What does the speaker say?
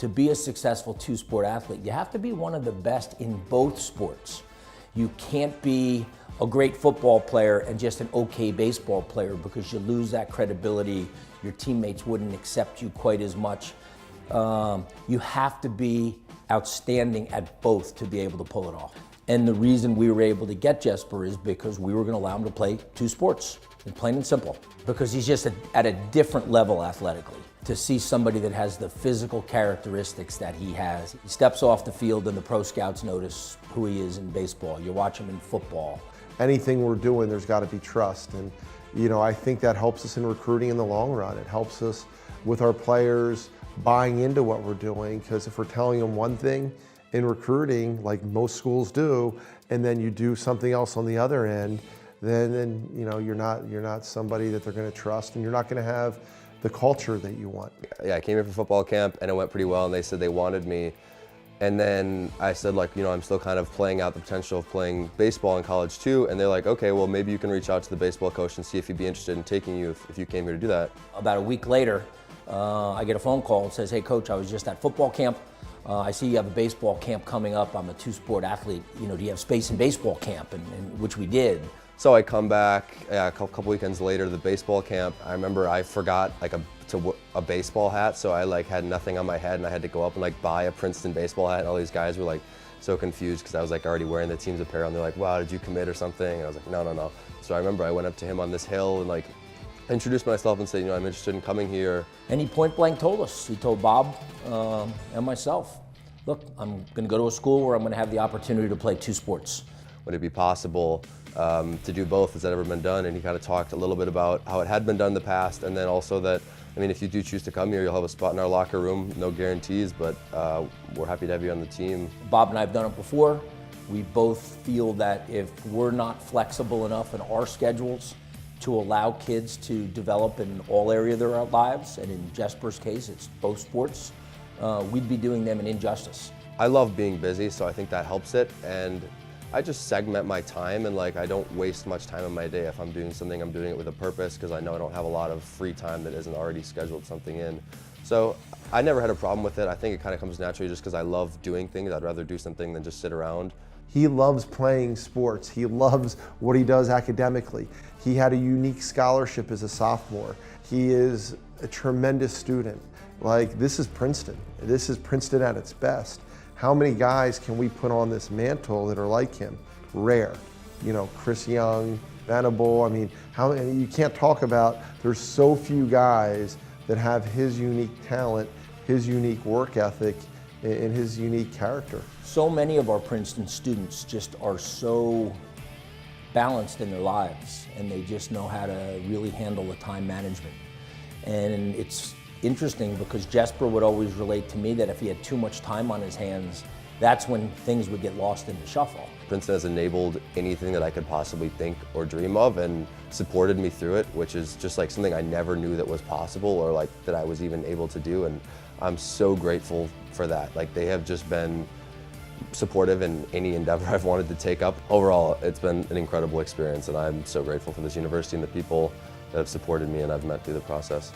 to be a successful two-sport athlete, you have to be one of the best in both sports. You can't be a great football player and just an okay baseball player, because you lose that credibility. Your teammates wouldn't accept you quite as much. You have to be outstanding at both to be able to pull it off. And the reason we were able to get Jesper is because we were going to allow him to play two sports, plain and simple, because he's just at a different level athletically. To see somebody that has the physical characteristics that he has, he steps off the field and the pro scouts notice who he is in baseball. You watch him in football. Anything we're doing, there's got to be trust. And, you know, I think that helps us in recruiting in the long run. It helps us with our players buying into what we're doing, because if we're telling them one thing in recruiting, like most schools do, and then you do something else on the other end, then you know, you're not somebody that they're going to trust, and you're not going to have the culture that you want. Yeah, I came here for football camp and it went pretty well, and they said they wanted me. And then I said, like, you know, I'm still kind of playing out the potential of playing baseball in college too. And they're like, okay, well, maybe you can reach out to the baseball coach and see if he'd be interested in taking you if you came here to do that. About a week later, I get a phone call and says, hey coach, I was just at football camp. I see you have a baseball camp coming up. I'm a two-sport athlete. You know, do you have space in baseball camp? And which we did. So I come back a couple weekends later to the baseball camp. I remember I forgot like a baseball hat, so I like had nothing on my head, and I had to go up and like buy a Princeton baseball hat. And all these guys were like so confused because I was like already wearing the team's apparel, and they're like, wow, did you commit or something? And I was like, no. So I remember I went up to him on this hill and like introduced myself and said, you know, I'm interested in coming here. And he point blank told us, he told Bob and myself, look, I'm going to go to a school where I'm going to have the opportunity to play two sports. Would it be possible to do both? Has that ever been done? And he kind of talked a little bit about how it had been done in the past, and then also that, I mean, if you do choose to come here, you'll have a spot in our locker room, no guarantees, but we're happy to have you on the team. Bob and I have done it before. We both feel that if we're not flexible enough in our schedules to allow kids to develop in all areas of their lives, and in Jesper's case, it's both sports, we'd be doing them an injustice. I love being busy, so I think that helps it, and I just segment my time, and like I don't waste much time in my day. If I'm doing something, I'm doing it with a purpose, because I know I don't have a lot of free time that isn't already scheduled something in. So I never had a problem with it. I think it kind of comes naturally just because I love doing things. I'd rather do something than just sit around. He loves playing sports. He loves what he does academically. He had a unique scholarship as a sophomore. He is a tremendous student. Like, this is Princeton. This is Princeton at its best. How many guys can we put on this mantle that are like him? Rare. You know, Chris Young, Venable. I mean, you can't talk about, there's so few guys that have his unique talent, his unique work ethic, and his unique character. So many of our Princeton students just are so balanced in their lives, and they just know how to really handle the time management. And it's interesting because Jesper would always relate to me that if he had too much time on his hands, that's when things would get lost in the shuffle. Princeton has enabled anything that I could possibly think or dream of and supported me through it, which is just like something I never knew that was possible or like that I was even able to do, and I'm so grateful for that. Like, they have just been supportive in any endeavor I've wanted to take up. Overall, it's been an incredible experience, and I'm so grateful for this university and the people that have supported me and I've met through the process.